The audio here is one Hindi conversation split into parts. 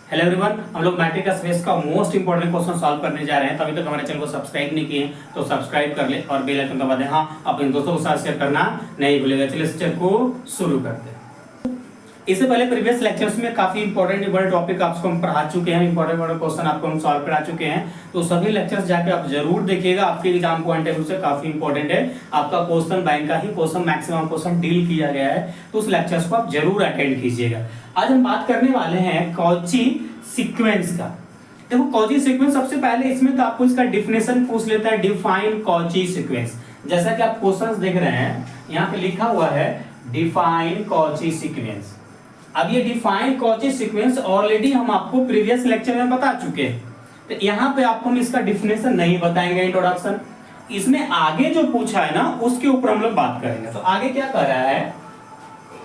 हेलो एवरीवन, हम लोग मैट्रिक का स्पेस का मोस्ट इंपोर्टेंट क्वेश्चन सॉल्व करने जा रहे हैं। तो अभी तक हमारे चैनल को सब्सक्राइब नहीं किए हैं तो सब्सक्राइब कर ले और बेल आइकन दबा दें। हाँ, अपने दोस्तों के साथ शेयर करना नहीं भूलेगा। चलिए लेक्चर को शुरू करते हैं। इससे पहले प्रीवियस लेक्चर्स में काफी इंपॉर्टेंट टॉपिक आपको हम पढ़ा चुके हैं, इंपॉर्टेंट क्वेश्चन आपको हम सॉल्व करा चुके हैं। तो सभी लेक्चर्स जाके आप जरूर देखिएगा, आपके एग्जाम पॉइंट ऑफ व्यू से काफी इंपॉर्टेंट है। आपका क्वेश्चन बैंक का ही क्वेश्चन मैक्सिमम क्वेश्चन डील किया गया है, तो उस लेक्चर्स को आप जरूर अटेंड कीजिएगा। आज हम बात करने वाले हैं कॉची सीक्वेंस का। देखो कॉची सीक्वेंस, सबसे पहले इसमें तो आपको इसका डिफिनेशन पूछ लेता है, डिफाइन कॉची सीक्वेंस। जैसा कि आप क्वेश्चंस देख रहे हैं, यहाँ पे लिखा हुआ है डिफाइन कॉची सीक्वेंस। अब ये डिफाइन कॉची सीक्वेंस ऑलरेडी हम आपको प्रीवियस लेक्चर में बता चुके हैं, तो यहाँ पे आपको हम इसका डिफिनेशन नहीं बताएंगे, इंट्रोडक्शन। इसमें आगे जो पूछा है ना, उसके ऊपर हम लोग बात करेंगे। तो आगे क्या कर रहा है,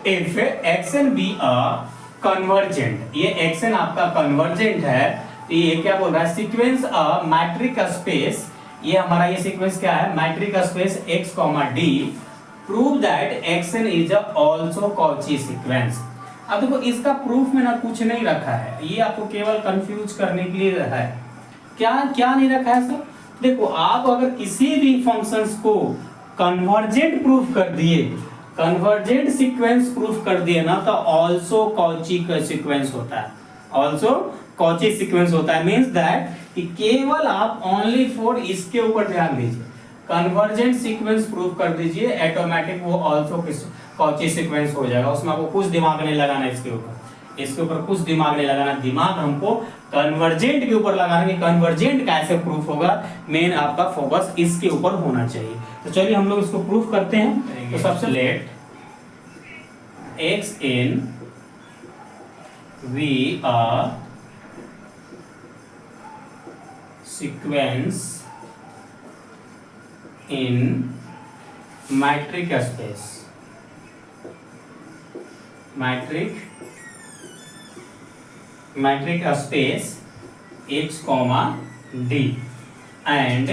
if x n be a convergent, ये एक्स एन आपका कन्वर्जेंट है, तो ये क्या बोल रहा है, सीक्वेंस अ मैट्रिक स्पेस, ये हमारा ये सीक्वेंस क्या है, matric space x, d, prove that xn is also Cauchy sequence. अब देखो इसका प्रूफ में ना कुछ नहीं रखा है, ये आपको केवल कंफ्यूज करने के लिए रखा है। क्या क्या नहीं रखा है सर? देखो आप अगर किसी भी फंक्शंस को कन्वर्जेंट प्रूफ कर दिए, कन्वर्जेंट सीक्वेंस प्रूफ कर दिए ना, तो ऑल्सो कॉची सीक्वेंस होता है, ऑल्सो कॉची सीक्वेंस होता है। मींस दैट कि केवल आप ओनली फॉर इसके ऊपर ध्यान दीजिए, कन्वर्जेंट सीक्वेंस प्रूफ कर दीजिए, ऑटोमेटिक वो ऑल्सो कॉची सीक्वेंस हो जाएगा। उसमें आपको कुछ दिमाग नहीं लगाना, इसके ऊपर कुछ दिमाग नहीं लगाना। दिमाग हमको कन्वर्जेंट के ऊपर लगाना कि कन्वर्जेंट कैसे प्रूफ होगा, मेन आपका फोकस इसके ऊपर होना चाहिए। तो चलिए हम लोग इसको प्रूफ करते हैं। तो सबसे let x n be a sequence in metric space, metric space x, d and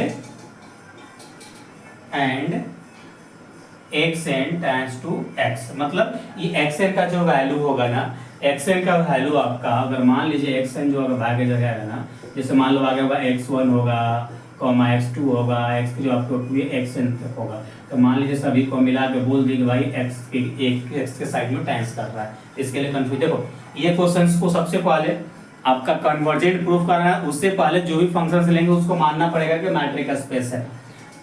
xn tends to x। मतलब ये xn का जो वैल्यू होगा ना, xn का वैल्यू आपका अगर मान लीजिए xn जो अगर आगे जगह ना, जैसे मान लो आगे होगा x1 होगा, x2 होगा, x3 जो आपको xn तक होगा, तो मान लीजिए सभी को मिला के बोल दी कि भाई x के साइड में टाइम्स कर रहा है। इसके लिए कंफ्यूज, देखो ये क्वेश्चंस को सबसे पहले आपका कन्वर्जेंट प्रूफ करना है, उससे पहले जो भी फंक्शंस लेंगे उसको मानना पड़ेगा कि मैट्रिक स्पेस है।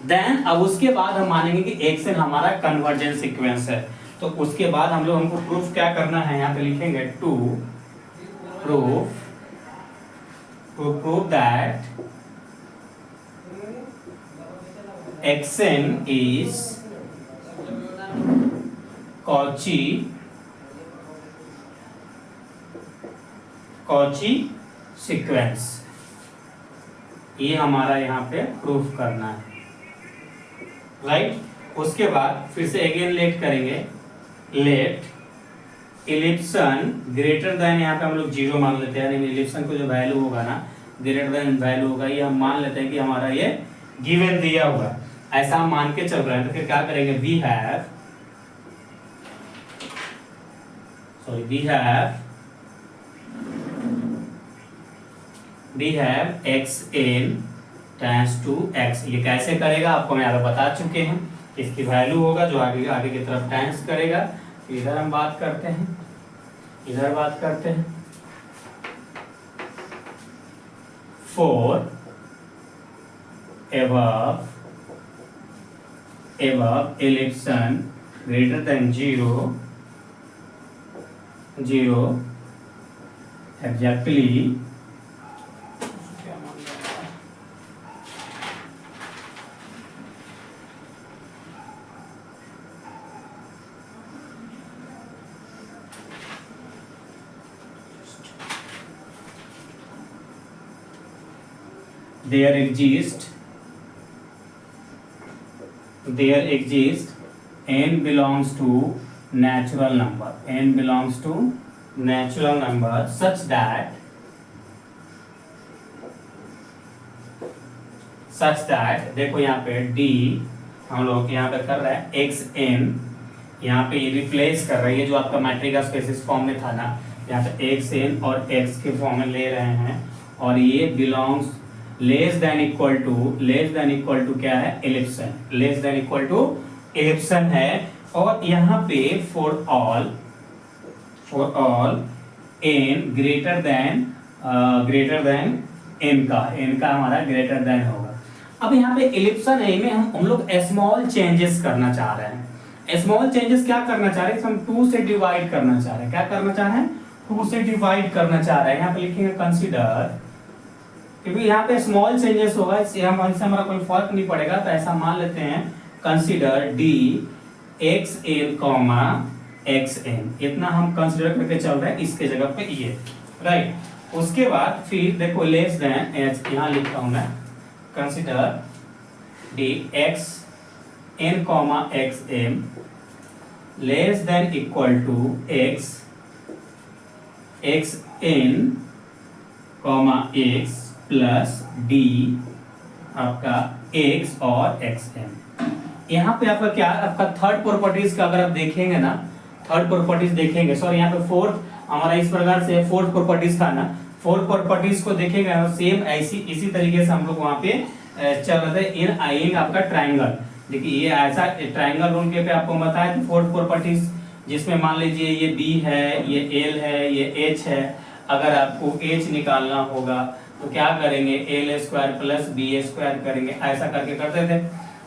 देन अब उसके बाद हम मानेंगे कि एक्स एन हमारा कन्वर्जेंट सीक्वेंस है। तो उसके बाद हम लोग हमको प्रूफ क्या करना है, यहाँ पे लिखेंगे to prove that xn is Cauchy sequence. ये हमारा यहाँ पे प्रूफ करना है, राइट। उसके बाद फिर से अगेन लेट करेंगे, लेट इलिप्सन ग्रेटर देन, यहाँ पे हम लोग 0 मान लेते हैं, यानी इलिप्सन को जो वैल्यू होगा ना, ग्रेटर देन वैल्यू होगा, ये हम मान लेते हैं कि हमारा ये गिवन दिया हुआ, ऐसा हम मान के चल रहे हैं। तो फिर क्या करेंगे, we have xn tends to x। ये कैसे करेगा आपको मैं आगे बता चुके हैं, इसकी वैल्यू होगा जो आगे की तरफ टेंड्स करेगा। इधर हम बात करते हैं, इधर बात करते हैं, for above ellipson greater than 0 exactly there exists n belongs to natural number such that देखो यहाँ पे d हम लोग यहाँ पे कर रहे हैं xn, यहाँ पे ये रिप्लेस कर रहा है, ये जो आपका मैट्रिक स्पेसिस फॉर्म में था ना, यहाँ पे एक्स एन और एक्स के फॉर्म में ले रहे हैं, और ये belongs less than equal to क्या है, epsilon, less than equal to epsilon है। और यहाँ पे for all n greater than n का हमारा ग्रेटर देन होगा। अब यहाँ पे इलिप्सन है में हम लोग स्मॉल चेंजेस करना चाह रहे हैं। स्मॉल चेंजेस क्या करना चाह रहे हैं, हम 2 से डिवाइड करना चाह रहे हैं। क्या करना चाह रहे हैं, 2 से डिवाइड करना चाह रहे हैं। यहाँ पे लिखेंगे कंसीडर, क्योंकि यहाँ पे स्मॉल चेंजेस होगा, इससे हमारा कोई फर्क नहीं पड़ेगा, तो ऐसा मान लेते हैं consider d x n comma x n, इतना हम कंसीडर करके चल रहे हैं इसके जगह पे ये, राइट। उसके बाद फिर देखो लेस देन एच, यहाँ लिखता हूं मैं consider d x n comma x m less than equal to x n comma x plus d आपका एक्स और एक्स एम। यहाँ पे आपका क्या, आपका थर्ड प्रॉपर्टीज का अगर आप देखेंगे ना, थर्ड प्रॉपर्टीज देखेंगे, सॉरी यहाँ पे फोर्थ हमारा इस प्रकार से फोर्थ प्रॉपर्टीज था ना, फोर्थ प्रॉपर्टीज को देखेंगे सेम इसी तरीके से हम लोग वहाँ पे चल रहे थे। इन आपका ट्राइंगल, देखिए ये ऐसा ट्राइंगल रूल के पे आपको बताया था फोर्थ प्रॉपर्टीज, जिसमें मान लीजिए ये बी है, ये एल है, ये एच है। अगर आपको एच निकालना होगा तो क्या करेंगे, l square plus b square करेंगे, ऐसा करके करते थे।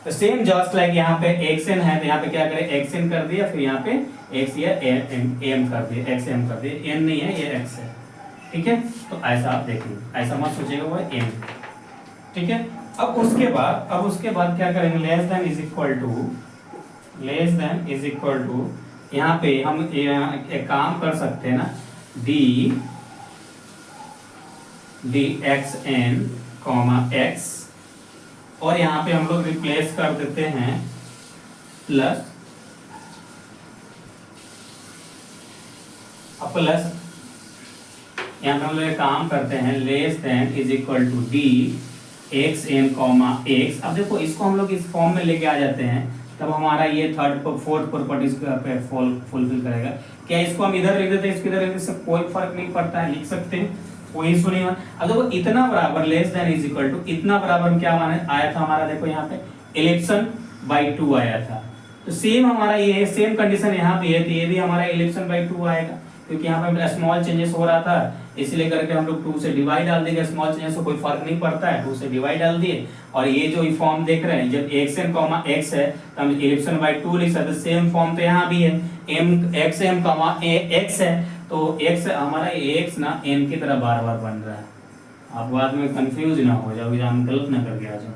तो सेम जस्ट लाइक यहाँ पे एक्स एन है, तो यहाँ पे क्या करें, एक्स एन कर दिया, फिर यहाँ पे एक्स या एम कर दिया, एक्स एम कर दिया, एन नहीं है ये एक्स है, ठीक है। तो ऐसा आप देखेंगे, ऐसा मत सोचिएगा वो एम, ठीक है। अब उसके बाद क्या करेंगे, less than is equal to यहाँ पे हम एक काम कर सकते हैं ना, d x n comma x, और यहाँ पे हम लोग रिप्लेस कर देते हैं प्लस यहाँ पे हम लोग काम करते हैं less than is equal to d x n comma x. अब देखो इसको हम लोग इस फॉर्म में लेके आ जाते हैं, तब हमारा ये फोर्थ प्रॉपर्टीज पे फुलफिल करेगा। क्या इसको हम इधर लिख देते हैं, इसको इधर लिख देते, कोई फर्क नहीं पड़ता है, लिख सकते हैं, कोई इशू नहीं। अब देखो इतना बराबर less than is equal to इतना बराबर क्या माने आया था हमारा, देखो यहाँ पे इलिप्सन बाई 2 आया था। तो सेम हमारा ये सेम कंडीशन यहाँ भी है, तो ये भी हमारा इलिप्सन बाई 2 आएगा, क्योंकि यहाँ पे स्मॉल चेंजेस हो रहा था, इसलिए करके हम लोग 2 से डिवाइड डाल देंगे। स्मॉल चेंजेस से कोई फर्क नहीं पड़ता है, 2 से डिवाइड डाल दिए। और ये जो फॉर्म देख रहे हैं, जब एक्स एन कॉमा एक्स है तो हम इलिप्सन बाई 2 लिख सकते, सेम फॉर्म तो यहाँ भी है, m x m comma x है, तो एक्स हमारा एक्स ना एन की तरह बार बार बन रहा है। आप बाद में कंफ्यूज ना हो जाओ, हम गलत ना करके आ जाओ,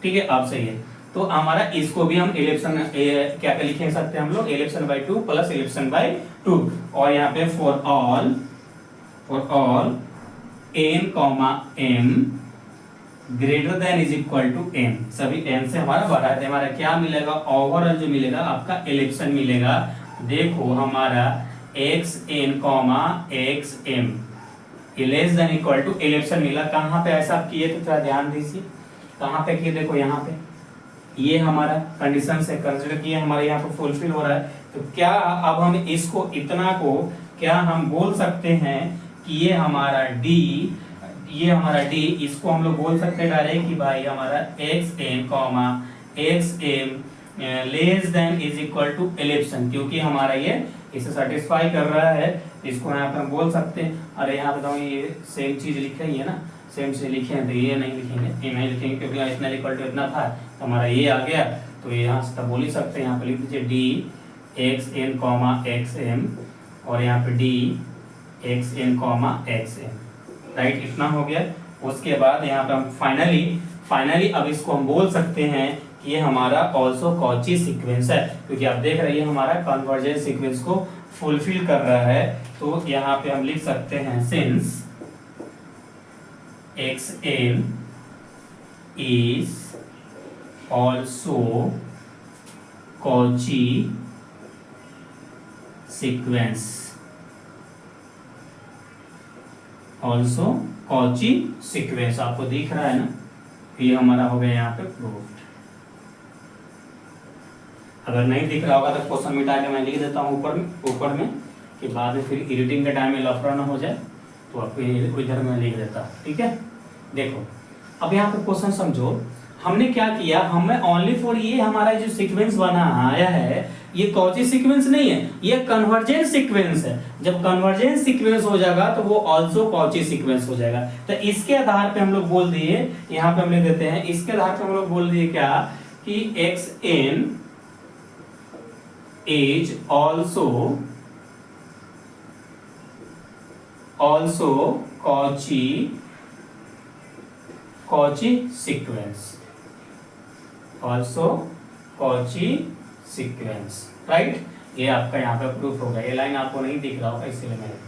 ठीक है। आप सही है, तो हमारा इसको भी हम इलिप्सन क्या लिख सकते हैं हम लोग, epsilon by 2 plus epsilon by 2। और यहाँ पे for all n comma m greater than is equal to n, सभी एन से हमारा बड़ा है, हमारा क्या मिलेगा, ओवरऑल जो मिलेगा आपका इलिप्सन मिलेगा। देखो हमारा x n comma x m less than equal to epsilon मिला। कहाँ पे ऐसा किए तो थोड़ा ध्यान दीजिए, कहाँ पे किए, देखो यहाँ पे ये हमारा कंडीशन से कंसीडर किए, हमारे यहाँ पे फुलफिल हो रहा है। तो क्या अब हम इसको इतना को क्या हम बोल सकते हैं कि ये हमारा डी, इसको हम लोग बोल सकते हैं डायरेक्ट कि भाई हमारा x n comma x m less than is equal to epsilon, क्योंकि हमारा ये इसे सेटिस्फाई कर रहा है, इसको यहाँ पे हम बोल सकते हैं। अरे यहाँ पे तो ये सेम चीज लिखे ही है ना, सेम से लिखे हैं, तो ये नहीं लिखेंगे क्योंकि इतना इक्वल टू इतना था, तो हमारा ये आ गया, तो ये यहाँ से बोल ही सकते हैं। यहाँ पे लिख दीजिए d x n comma x m, और यहाँ पे d x n comma x m, right, इतना हो गया। उसके बाद यहाँ पे हम फाइनली अब इसको हम बोल सकते हैं कि ये हमारा ऑल्सो कॉची सीक्वेंस है, क्योंकि आप देख रहे हैं हमारा कन्वर्जेंस सीक्वेंस को फुलफिल कर रहा है। तो यहाँ पे हम लिख सकते हैं since x n is also Cauchy sequence, also Cauchy sequence, आपको दिख रहा है ना, ये हमारा हो गया यहाँ पे प्रूफ्ड। अगर नहीं दिख रहा होगा तो क्वेश्चन मिटा के मैं लिख देता हूँ ऊपर में कि बाद में फिर एडिटिंग के टाइम में लफड़ा ना हो जाए, तो आपको इधर में लिख देता। ठीक है, देखो अब यहाँ पे क्वेश्चन समझो, हमने क्या किया, हमें ओनली फॉर ये हमारा जो सीक्वेंस बना आया है, ये कॉची सीक्वेंस नहीं है, ये कन्वर्जेंट सीक्वेंस है। जब कन्वर्जेंट सीक्वेंस हो जाएगा तो वो ऑल्सो कॉची सीक्वेंस हो जाएगा। तो इसके आधार पे हम लोग बोल दिए, यहाँ पे हम लिख देते हैं, इसके आधार पे हम लोग बोल दिए क्या कि xn is also Cauchy sequence, also Cauchy sequence, right. ये आपका यहाँ पे प्रूफ होगा, ये लाइन आपको नहीं दिख रहा होगा इसीलिए मैंने लिख दिया।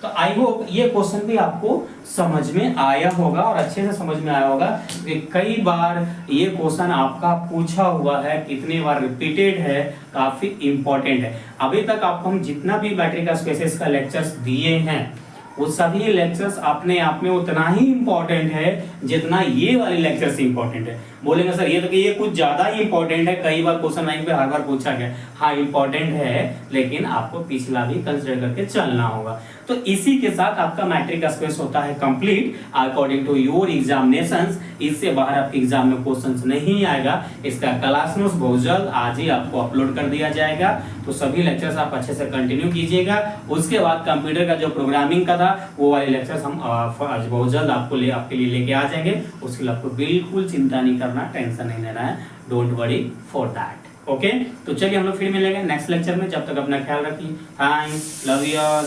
तो आई होप ये क्वेश्चन भी आपको समझ में आया होगा और अच्छे से समझ में आया होगा कि कई बार ये क्वेश्चन आपका पूछा हुआ है, कितनी बार रिपीटेड है, काफी इंपॉर्टेंट है। अभी तक आपको हम जितना भी बैटरी का स्पेसेस का लेक्चर्स दिए हैं वो सभी लेक्चर्स अपने आप में उतना ही इंपॉर्टेंट है जितना ये वाले लेक्चर्स इंपॉर्टेंट है। बोलेंगे सर ये तो कि ये कुछ ज्यादा ही इंपॉर्टेंट है, कई बार क्वेश्चन बैंक पे हर बार पूछा गया। हाँ इंपॉर्टेंट है, लेकिन आपको पिछला भी कंसिडर करके चलना होगा। तो इसी के साथ आपका मैट्रिक स्पेस होता है complete according to your examinations. इससे बाहर आपके एग्जाम में क्वेश्चंस नहीं आएगा। इसका क्लास नोट्स बहुत जल्द आज ही आपको अपलोड कर दिया जाएगा, तो सभी लेक्चर्स आप अच्छे से कंटिन्यू कीजिएगा। उसके बाद कंप्यूटर का जो प्रोग्रामिंग का था वो वाले लेक्चर्स हम आज बहुत जल्द आपके लिए लेके आ जाएंगे। उसके लिए आपको बिल्कुल चिंता नहीं करना, टेंशन नहीं लेना है, don't worry for that. Okay, तो चलिए हम लोग फिर मिलेंगे नेक्स्ट लेक्चर में। जब तक अपना ख्याल रखिए, थैंक्स, लव यू ऑल।